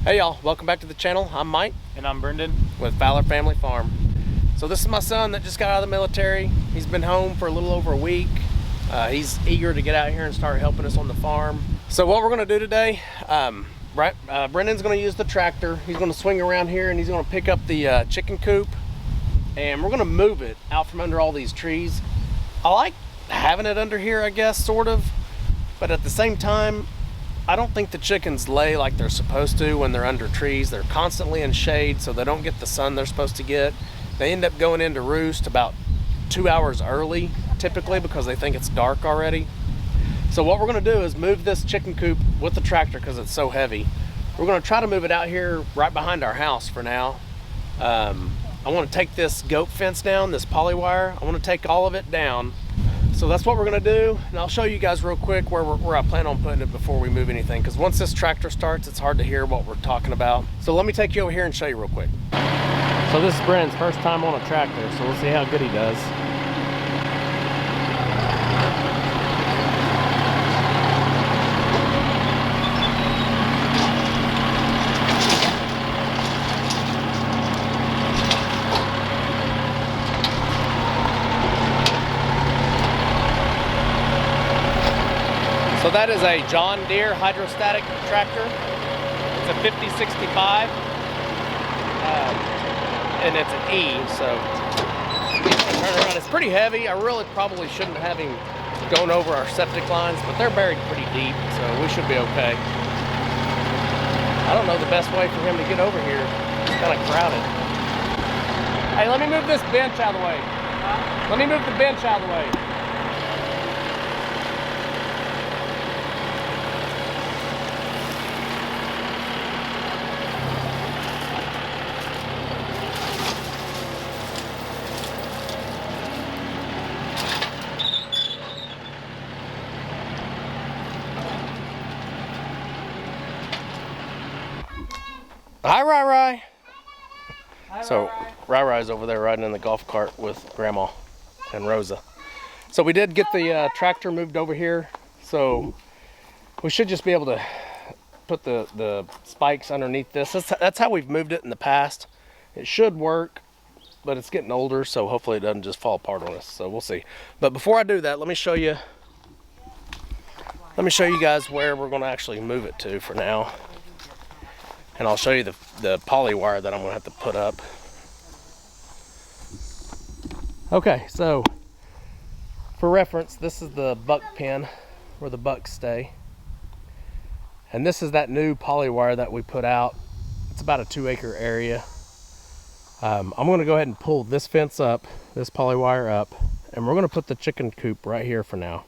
Hey y'all, welcome back to the channel. I'm Mike. And I'm Brendan. With Fowler Family Farm. So this is my son that just got out of the military. He's been home for a little over a week. He's eager to get out here and start helping us on the farm. So what we're gonna do today, Brendan's gonna use the tractor. He's gonna swing around here and he's gonna pick up the chicken coop, and we're gonna move it out from under all these trees. I like having it under here, I guess, sort of, but at the same time, I don't think the chickens lay like they're supposed to when they're under trees. They're constantly in shade, so they don't get the sun they're supposed to get. They end up going into roost about 2 hours early, typically, because they think it's dark already. So what we're gonna do is move this chicken coop with the tractor because it's so heavy. We're gonna try to move it out here right behind our house for now. I wanna take this goat fence down, this poly wire. I wanna take all of it down. So that's what we're gonna do, and I'll show you guys real quick where I plan on putting it before we move anything, because once this tractor starts, it's hard to hear what we're talking about. So let me take you over here and show you real quick. So this is Brennan's first time on a tractor, so we'll see how good he does. So that is a John Deere hydrostatic tractor. It's a 5065, and it's an E, so turn around. It's pretty heavy. I really probably shouldn't have him going over our septic lines, but they're buried pretty deep, so we should be okay. I don't know the best way for him to get over here. It's kind of crowded. Hey, let me move this bench out of the way. Let me move the bench out of the way. Hi, Rai. So Rai's over there riding in the golf cart with Grandma and Rosa. So we did get the tractor moved over here, so we should just be able to put the spikes underneath this. That's how we've moved it in the past. It should work, but it's getting older, so hopefully it doesn't just fall apart on us. So we'll see. But before I do that, let me show you guys where we're going to actually move it to for now. And I'll show you the poly wire that I'm gonna have to put up. Okay, so for reference, this is the buck pen where the bucks stay. And this is that new poly wire that we put out. It's about a 2-acre area. I'm gonna go ahead and pull this fence up, this poly wire up, and we're gonna put the chicken coop right here for now.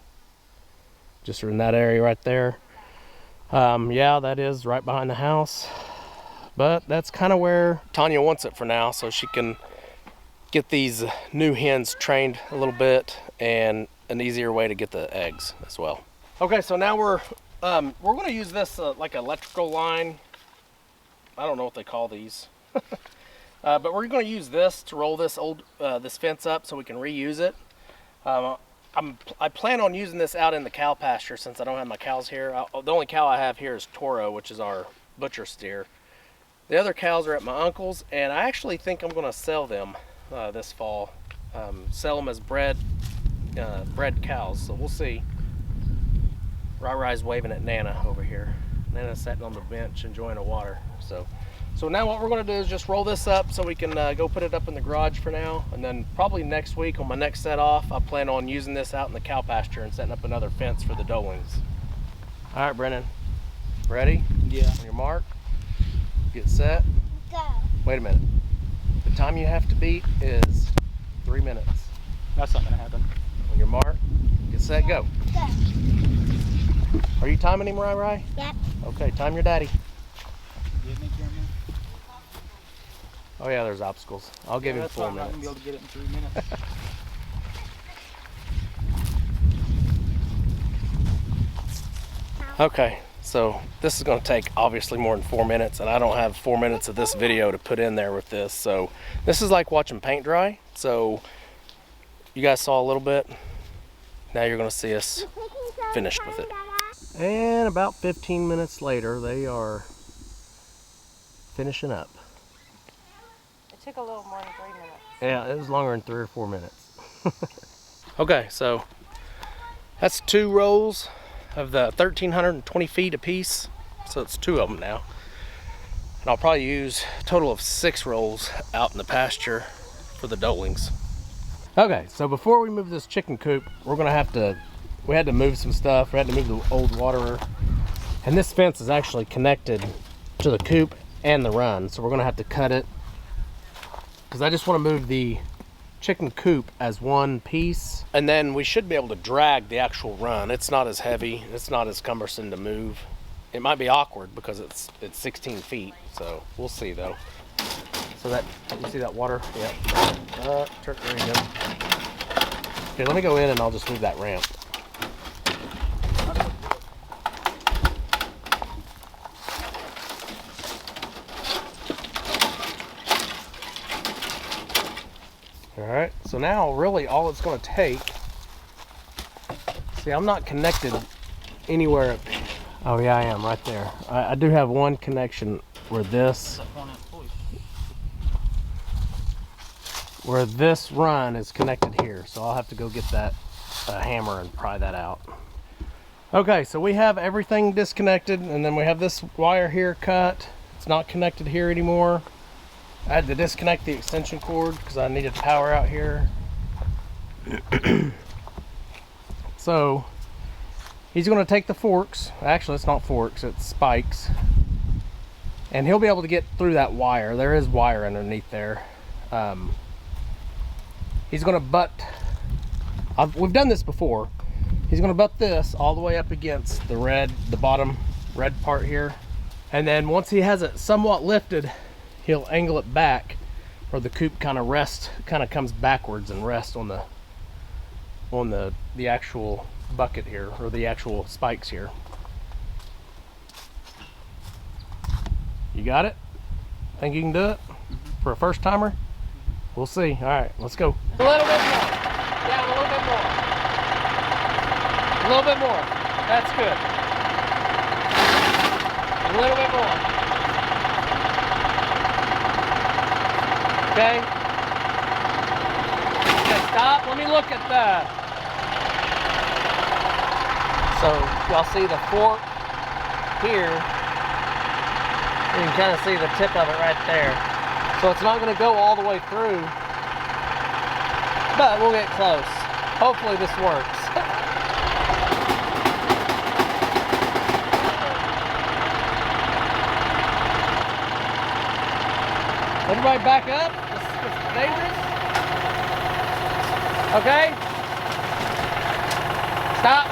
Just in that area right there. Yeah, that is right behind the house. But that's kind of where Tanya wants it for now, so she can get these new hens trained a little bit and an easier way to get the eggs as well. Okay, so now we're going to use this like electrical line. I don't know what they call these, but we're going to use this to roll this this fence up so we can reuse it. I plan on using this out in the cow pasture since I don't have my cows here. The only cow I have here is Toro, which is our butcher steer. The other cows are at my uncle's, and I actually think I'm going to sell them this fall. Sell them as bred cows, so we'll see. Rai's waving at Nana over here. Nana's sitting on the bench enjoying the water. So now what we're going to do is just roll this up so we can go put it up in the garage for now, and then probably next week on my next set off, I plan on using this out in the cow pasture and setting up another fence for the doelings. All right, Brennan, ready? Yeah. On your mark. Get set. Go. Wait a minute. The time you have to beat is 3 minutes. That's not gonna happen. On your mark, get set, go. Go. Are you timing him, Rai? Yep. Okay, time your daddy. Get me, camera? Oh yeah, there's obstacles. I'll give him That's 4 fine. I'm minutes. not gonna be able to get it in 3 minutes. Okay, so this is going to take obviously more than 4 minutes, and I don't have 4 minutes of this video to put in there with this. So this is like watching paint dry. So you guys saw a little bit. Now you're going to see us finished with it. And about 15 minutes later, they are finishing up. It took a little more than 3 minutes. Yeah, it was longer than 3 or 4 minutes. Okay, so that's 2 rolls of the 1,320 feet apiece. So it's 2 of them now. And I'll probably use a total of 6 rolls out in the pasture for the dolings. Okay, so before we move this chicken coop, we had to move some stuff. We had to move the old waterer. And this fence is actually connected to the coop and the run. So we're gonna have to cut it, because I just want to move the chicken coop as one piece. And then we should be able to drag the actual run. It's not as heavy, it's not as cumbersome to move. It might be awkward because it's 16 feet, so we'll see though. So that, you see that water? Yep. There you go. Okay, let me go in and I'll just move that ramp. All right, so now really all it's going to take, see, I'm not connected anywhere. Oh yeah, I am right there. I do have one connection where this run is connected here, so I'll have to go get that hammer and pry that out. Okay, so we have everything disconnected, and then we have this wire here cut. It's not connected here anymore. I had to disconnect the extension cord because I needed power out here. So he's going to take the forks. Actually, it's not forks, it's spikes. And he'll be able to get through that wire. There is wire underneath there. He's going to butt, we've done this before. He's going to butt this all the way up against the bottom red part here. And then once he has it somewhat lifted, he'll angle it back where the coop kind of comes backwards and rests on the actual bucket here, or the actual spikes here. You got it? Think you can do it? For a first timer? We'll see. All right, let's go. A little bit more. Down a little bit more. A little bit more. That's good. A little bit more. Okay. Okay, stop. Let me look at the. So y'all see the fork here. You can kind of see the tip of it right there. So it's not going to go all the way through, but we'll get close. Hopefully this works. Everybody back up. This is dangerous. Okay. Stop.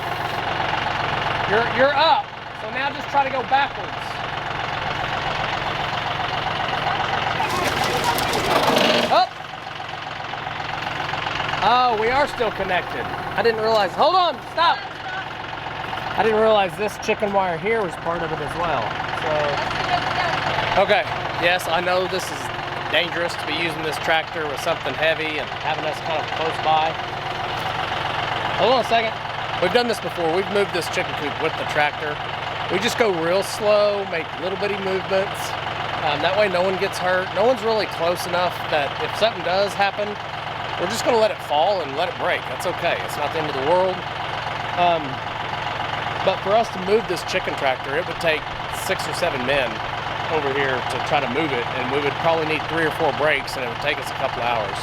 You're up. So now just try to go backwards. Up. Oh, we are still connected. I didn't realize. Hold on. Stop. I didn't realize this chicken wire here was part of it as well. So. Okay. Yes, I know this is dangerous to be using this tractor with something heavy and having us kind of close by. Hold on a second. We've done this before. We've moved this chicken coop with the tractor. We just go real slow, make little bitty movements. That way no one gets hurt. No one's really close enough that if something does happen, we're just gonna let it fall and let it break. That's okay. It's not the end of the world. But for us to move this chicken tractor, it would take 6 or 7 men over here to try to move it, and we would probably need 3 or 4 breaks, and it would take us a couple hours.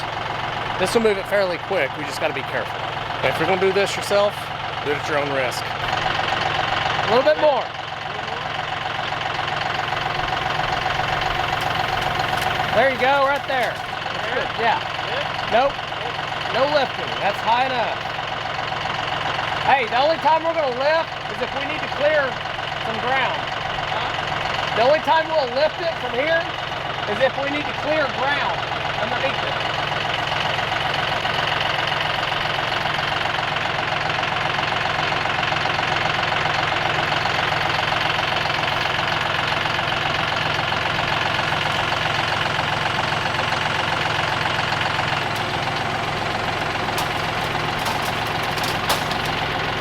This will move it fairly quick. We just got to be careful. If you're going to do this yourself, do it at your own risk. A little bit more. There you go, right there. That's good. Yeah. Nope. No lifting. That's high enough. Hey, the only time we're going to lift is if we need to clear some ground. The only time we'll lift it from here is if we need to clear ground underneath it.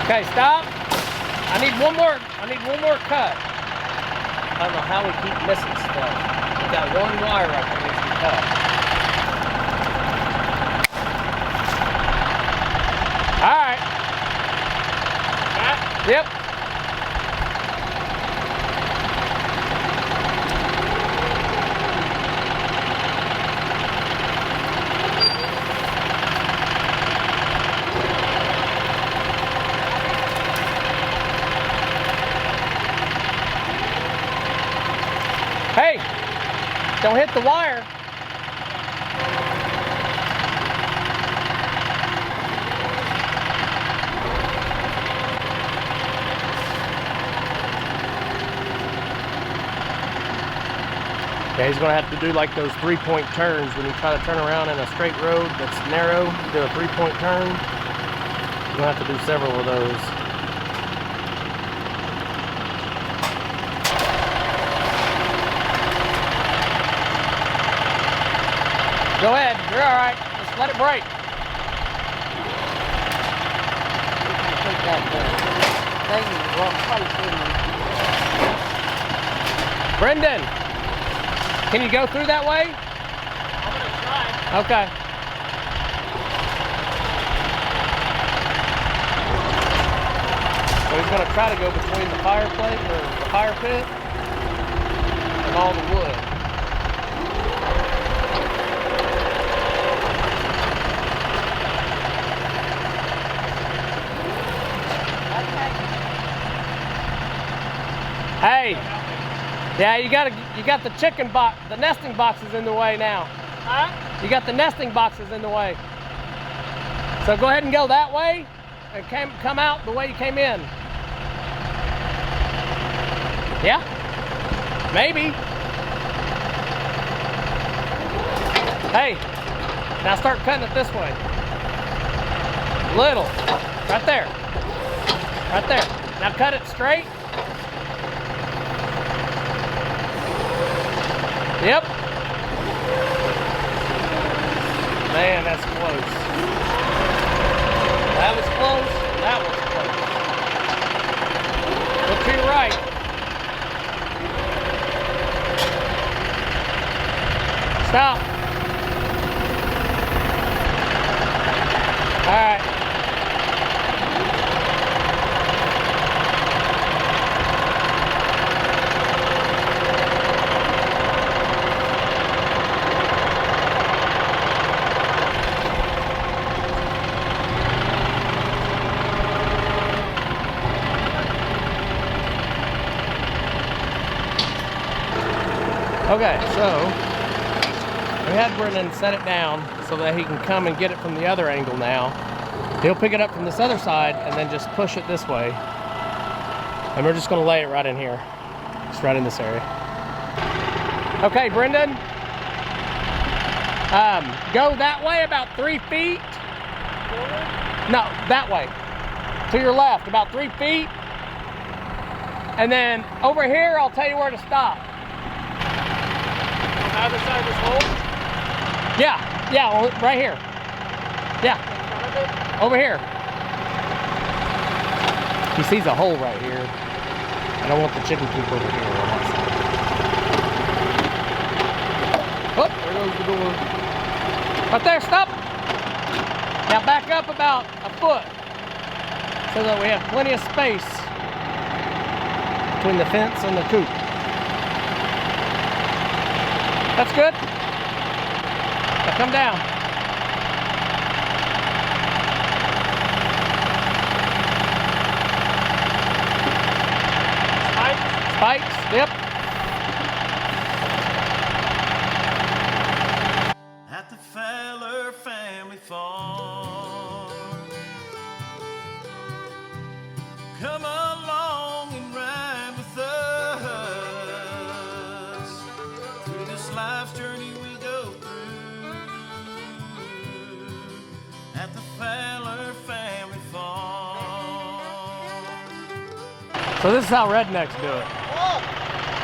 Okay, stop. I need one more cut. I don't know how we keep missing stuff. that one wire up that needs to be cut. All right. Yep. Hey, don't hit the wire. Yeah, he's gonna have to do like those 3-point turns when you try to turn around in a straight road that's narrow, do a 3-point turn. You're gonna have to do several of those. Go ahead, you're all right. Just let it break. Put that thing in the wrong place, didn't you? Brendan, can you go through that way? I'm gonna try. Okay. So he's gonna try to go between the fireplace or the fire pit and all the wood. Hey, yeah, you got the chicken box, the nesting boxes in the way now. Huh? You got the nesting boxes in the way. So go ahead and go that way and come out the way you came in. Yeah? Maybe. Hey, now start cutting it this way. Little. Right there. Right there. Now cut it straight. Yep. Man, that's close. That was close. That was close. Look to your right. Stop. All right. Okay, so we had Brendan set it down so that he can come and get it from the other angle now. He'll pick it up from this other side and then just push it this way. And we're just gonna lay it right in here. Just right in this area. Okay, Brendan. Go that way about 3 feet. No, that way. To your left, about 3 feet. And then over here, I'll tell you where to stop. On the other side of this hole? Yeah, right here. Yeah, In front of it? over here. He sees a hole right here. I don't want the chicken coop over here on that side. Oh, there goes the door. Right there, stop. Now back up about a foot so that we have plenty of space between the fence and the coop. That's good. Now come down. Spikes, yep. At the Fowler family farm, come along and ride with us through this life's journey we go through. At the Fowler family farm. So this is how rednecks do it.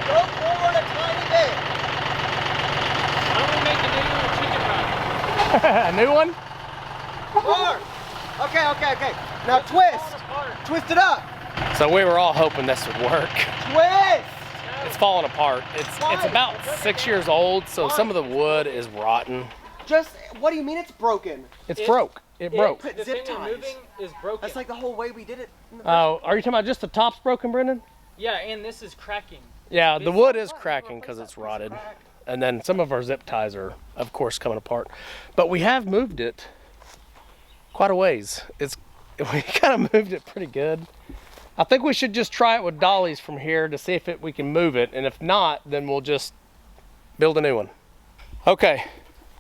Go forward a tiny bit. Why don't we make a new chicken run? A new one? Forward. Okay. Now twist. Twist it up. So we were all hoping this would work. Twist. It's falling apart. It's about 6 years old, so some of the wood is rotten. Just, what do you mean it's broken? It's broke. It broke. Put The zip thing ties. moving is broken. That's like the whole way we did it. in the Oh, are you talking about just the top's broken, Brendan? Yeah, and this is cracking. Yeah, the wood is cracking because it's rotted. And then some of our zip ties are, of course, coming apart. But we have moved it quite a ways. We kind of moved it pretty good. I think we should just try it with dollies from here to see if we can move it. And if not, then we'll just build a new one. Okay,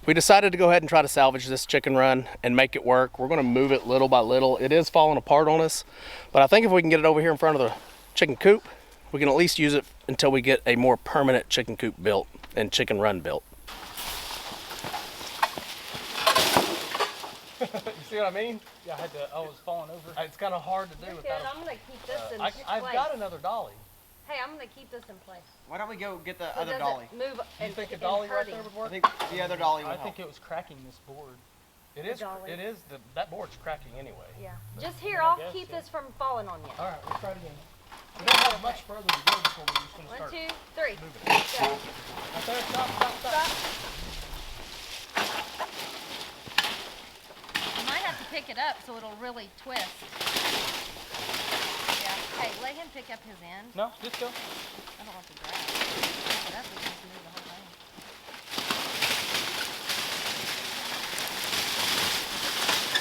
we decided to go ahead and try to salvage this chicken run and make it work. We're gonna move it little by little. It is falling apart on us, but I think if we can get it over here in front of the chicken coop, we can at least use it until we get a more permanent chicken coop built and chicken run built. You see what I mean? Yeah, I was falling over. It's kind of hard to do Good, without I'm gonna keep this in I've place. got another dolly. Hey, I'm gonna keep this in place. Why don't we go get the So it other doesn't dolly? move You think a and dolly right hurting. there would I work? think the other dolly would I help. think it was cracking this board. It is. dolly. It is. That board's cracking anyway. Yeah. Just here, I I'll guess, keep yeah. this from falling on you. All right, let's try it again. We don't have much further to go before we're just gonna 1, start. 2, 3. moving. Go. Right there, stop. You might have to pick it up so it'll really twist. Yeah. Hey, let him pick up his end. No, just go. I don't want to grab. So that's what just move the whole thing.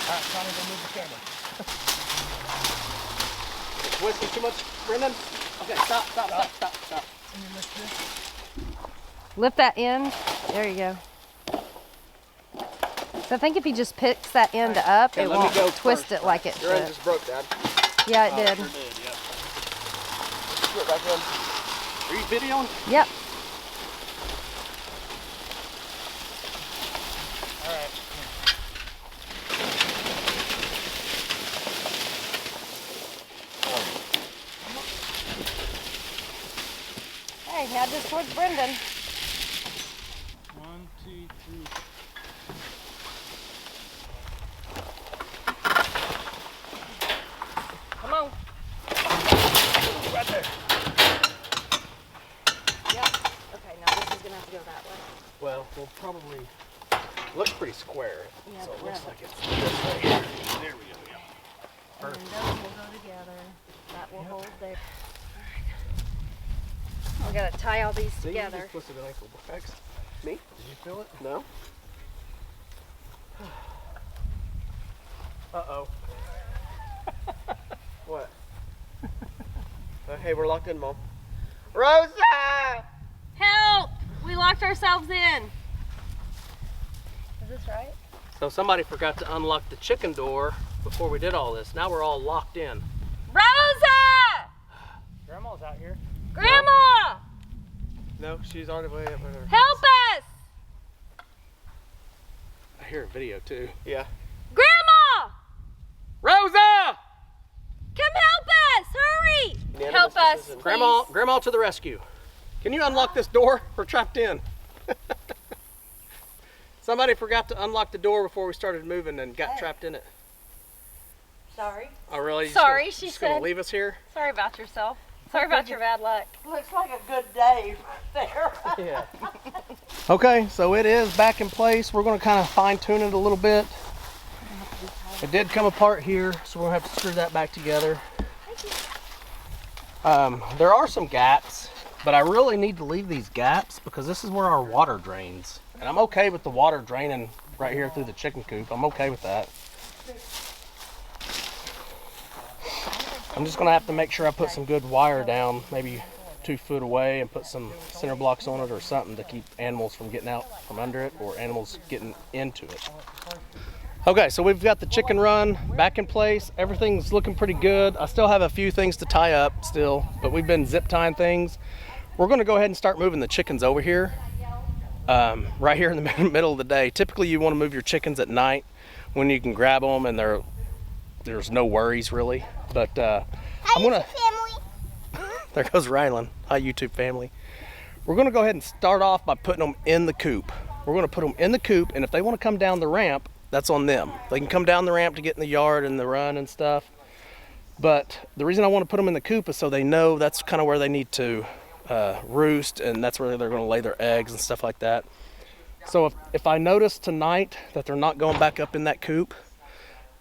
All right, Connie, go move the camera. Twisting too much, Brendan? Okay, stop. Lift that end. There you go. So I think if he just picks that end up, it let me won't go twist first. it like it Your end should. just broke, Dad. Yeah, it did. Sure did, yep. Put it back in. Are you videoing? Yep. All right. Hey, now just towards Brendan. 1, 2, 3. Come on. Right there. Yep. Okay, now this is gonna have to go that way. Well, we'll probably, looks pretty square. Yeah, So it but looks rather. like it's this way. There we go, yeah. And then those will go together. That will hold there. We gotta tie all these See, you together. just twisted an ankle. X. Me? Did you feel it? No? Uh-oh. What? Hey, we're locked in, Mom. Rosa! Help! We locked ourselves in. Is this right? So somebody forgot to unlock the chicken door before we did all this. Now we're all locked in. Rosa! Grandma's out here. Grandma! No, she's already way up there. Help us! I hear a video too. Yeah. Grandma! Rosa! Come help us! Hurry! Unanimous Help us, decision. please. Grandma to the rescue. Can you unlock this door? We're trapped in. Somebody forgot to unlock the door before we started moving and got trapped in it. Sorry. Oh really? Sorry, she just gonna said. leave us here? Sorry about yourself. Sorry about your bad luck. Looks like a good day right there. Yeah. Okay, so it is back in place. We're going to kind of fine tune it a little bit. It did come apart here, so we're going to have to screw that back together. There are some gaps, but I really need to leave these gaps because this is where our water drains. And I'm okay with the water draining right here through the chicken coop. I'm okay with that. I'm just going to have to make sure I put some good wire down, maybe 2 foot away, and put some center blocks on it or something to keep animals from getting out from under it or animals getting into it. Okay, so we've got the chicken run back in place. Everything's looking pretty good. I still have a few things to tie up still, but we've been zip tying things. We're going to go ahead and start moving the chickens over here, right here in the middle of the day. Typically you want to move your chickens at night when you can grab them and there's no worries really. But I'm gonna. There goes Rylan. Hi, YouTube family. We're gonna go ahead and start off by putting them in the coop. We're gonna put them in the coop, and if they want to come down the ramp, that's on them. They can come down the ramp to get in the yard and the run and stuff. But the reason I want to put them in the coop is so they know that's kind of where they need to roost, and that's where they're going to lay their eggs and stuff like that. So if I notice tonight that they're not going back up in that coop,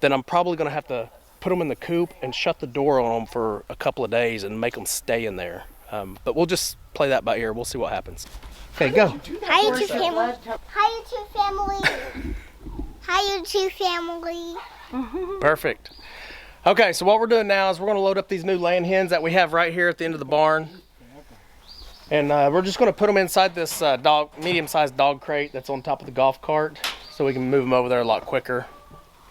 then I'm probably going to have to put them in the coop and shut the door on them for a couple of days and make them stay in there. But we'll just play that by ear. We'll see what happens. Okay, go. Hi, YouTube family. Hi, YouTube family. Hi, YouTube family. Perfect. Okay, so what we're doing now is we're going to load up these new laying hens that we have right here at the end of the barn. And we're just going to put them inside this medium-sized dog crate that's on top of the golf cart so we can move them over there a lot quicker.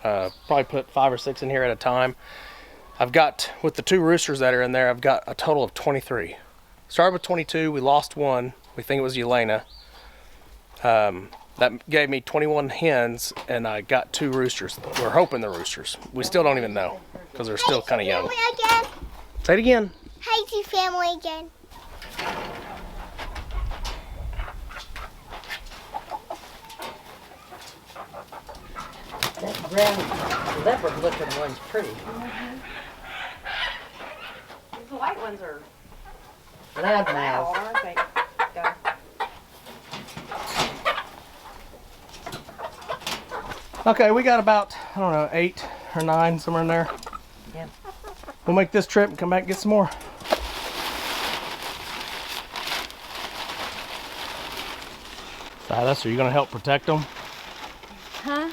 Probably put 5 or 6 in here at a time. I've got, with the 2 roosters that are in there, I've got a total of 23. Started with 22, we lost 1. We think it was Yelena. That gave me 21 hens, and I got 2 roosters. We're hoping they're roosters. We still don't even know, because they're still kind of young. Again. Say it again. Hi, YouTube family again. That brown leopard looking one's pretty. The white ones are Loudmouth. aren't they? Go. Okay, we got about, I don't know, 8 or 9, somewhere in there. Yep. We'll make this trip and come back and get some more. Silas, are you going to help protect them? Huh?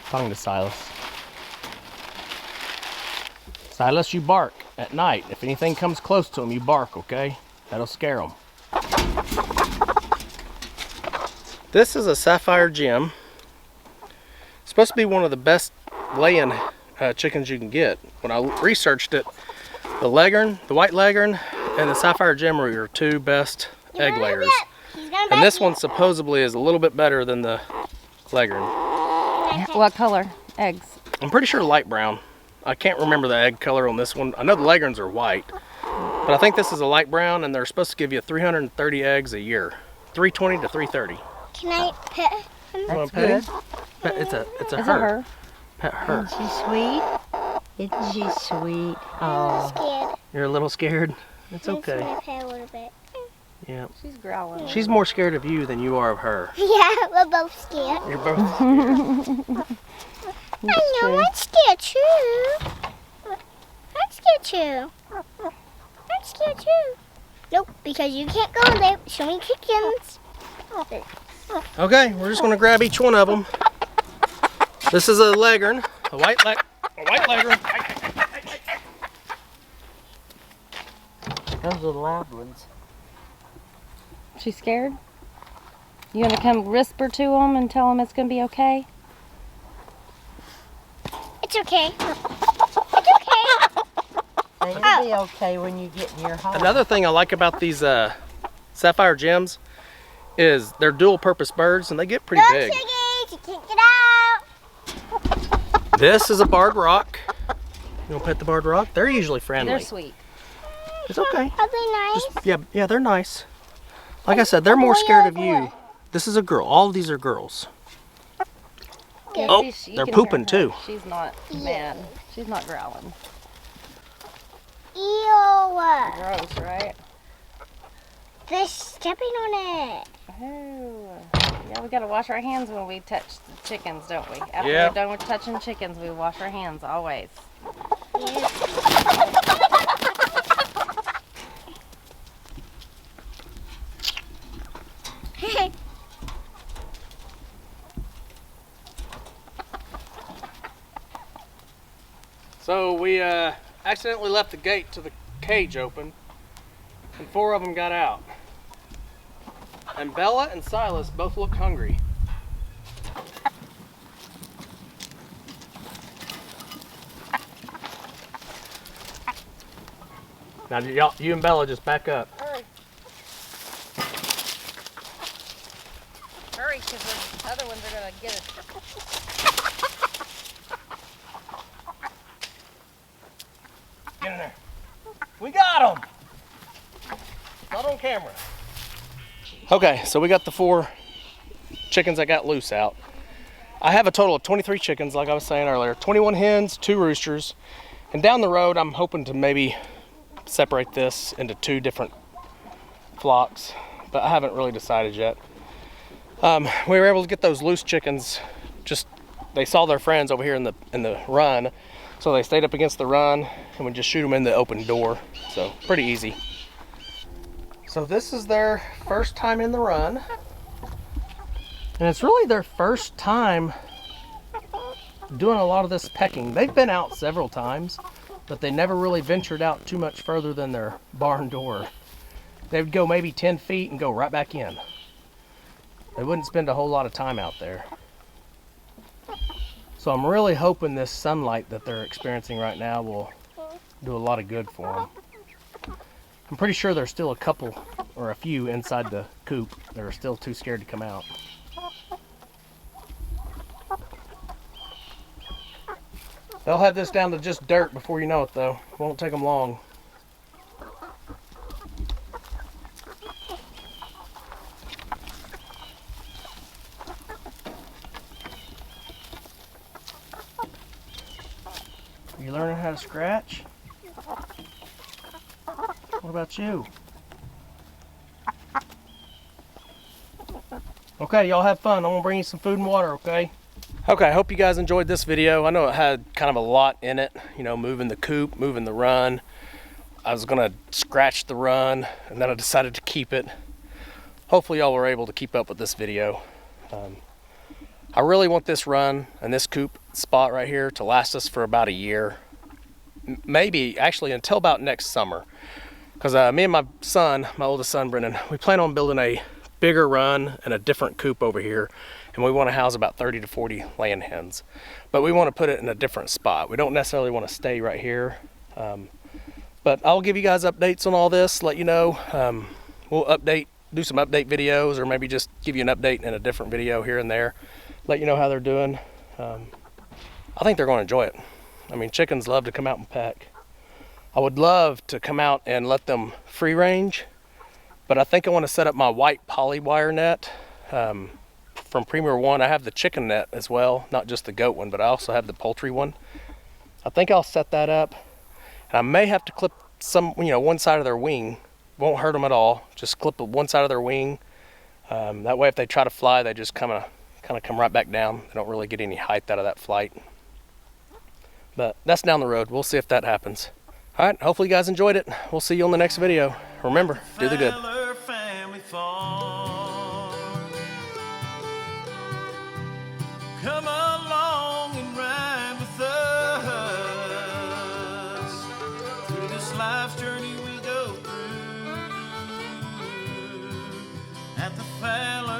Talking to Silas. Silas, you bark at night. If anything comes close to them, you bark, okay? That'll scare them. This is a sapphire gem. It's supposed to be one of the best laying chickens you can get. When I researched it, the leghorn, the white leghorn, and the sapphire gem are your 2 best egg layers. And this one supposedly is a little bit better than the leghorn. What color? Eggs. I'm pretty sure light brown. I can't remember the egg color on this one. I know the leghorns are white, but I think this is a light brown, and they're supposed to give you 330 eggs a year. 320 to 330. Can I pet him? You want That's to pet good. him? It's a Is it her. her? Pet her. Isn't she sweet? Isn't she sweet? I'm Oh, scared. You're a little scared? It's I just okay. want to pet a little bit. Yeah. She's growling. She's more scared of you than you are of her. Yeah, we're both scared. You're both scared. I know, I'm scared too. I'm scared too. I'm scared too. Nope, because you can't go in there. Show me chickens. Okay, we're just gonna grab each one of them. This is a leghorn, a white leghorn. those are the loud ones. She's scared? You gonna come whisper to them and tell them it's gonna be okay? It's okay. It's okay. Say it'll be okay when you get in your home. Another thing I like about these sapphire gems is they're dual purpose birds, and they get pretty No big. chickens, you can't get out. This is a barred rock. You wanna pet the barred rock? They're usually friendly. They're sweet. It's okay. Are they nice? Yeah, they're nice. Like I said, they're more scared of you. This is a girl. All of these are girls. Yeah, Oh, you they're can hear pooping her. too. She's not mad. She's not growling. Ew. Gross, right? They're stepping on it. Oh. Yeah, we gotta wash our hands when we touch the chickens, don't we? After Yeah. we're done with touching chickens, we wash our hands always. So we accidentally left the gate to the cage open, and 4 of them got out. And Bella and Silas both look hungry. Now you and Bella just back up. Hurry, because the other ones are gonna get us. Get in there. We got them. Not on camera. Okay, so we got the 4 chickens that got loose out. I have a total of 23 chickens, like I was saying earlier. 21 hens, 2 roosters. And down the road, I'm hoping to maybe separate this into 2 different flocks, but I haven't really decided yet. We were able to get those loose chickens. Just they saw their friends over here in the run, so they stayed up against the run, and we just shoot them in the open door. So pretty easy. So this is their first time in the run, and it's really their first time doing a lot of this pecking. They've been out several times, but they never really ventured out too much further than their barn door. They would go maybe 10 feet and go right back in. They wouldn't spend a whole lot of time out there. So I'm really hoping this sunlight that they're experiencing right now will do a lot of good for them. I'm pretty sure there's still a couple or a few inside the coop that are still too scared to come out. They'll have this down to just dirt before you know it, though. It won't take them long. Are you learning how to scratch? What about you? Okay, y'all have fun. I'm gonna bring you some food and water, okay? Okay, I hope you guys enjoyed this video. I know it had kind of a lot in it, you know, moving the coop, moving the run. I was gonna scratch the run, and then I decided to keep it. Hopefully y'all were able to keep up with this video. I really want this run and this coop spot right here to last us for about a year. Maybe actually until about next summer. Because me and my son, my oldest son, Brennan, we plan on building a bigger run and a different coop over here. And we want to house about 30 to 40 laying hens. But we want to put it in a different spot. We don't necessarily want to stay right here. But I'll give you guys updates on all this, let you know. We'll do some update videos, or maybe just give you an update in a different video here and there. Let you know how they're doing. I think they're going to enjoy it. I mean, chickens love to come out and peck. I would love to come out and let them free range, but I think I want to set up my white poly wire net from Premier One. I have the chicken net as well, not just the goat one, but I also have the poultry one. I think I'll set that up, and I may have to clip some, one side of their wing. Won't hurt them at all. Just clip one side of their wing. That way, if they try to fly, they just kind of come right back down. They don't really get any height out of that flight. But that's down the road. We'll see if that happens. All right, hopefully you guys enjoyed it. We'll see you on the next video. Remember, do the good. Fowler family farm. Come along and ride with us through this life's journey we go through at the Fowler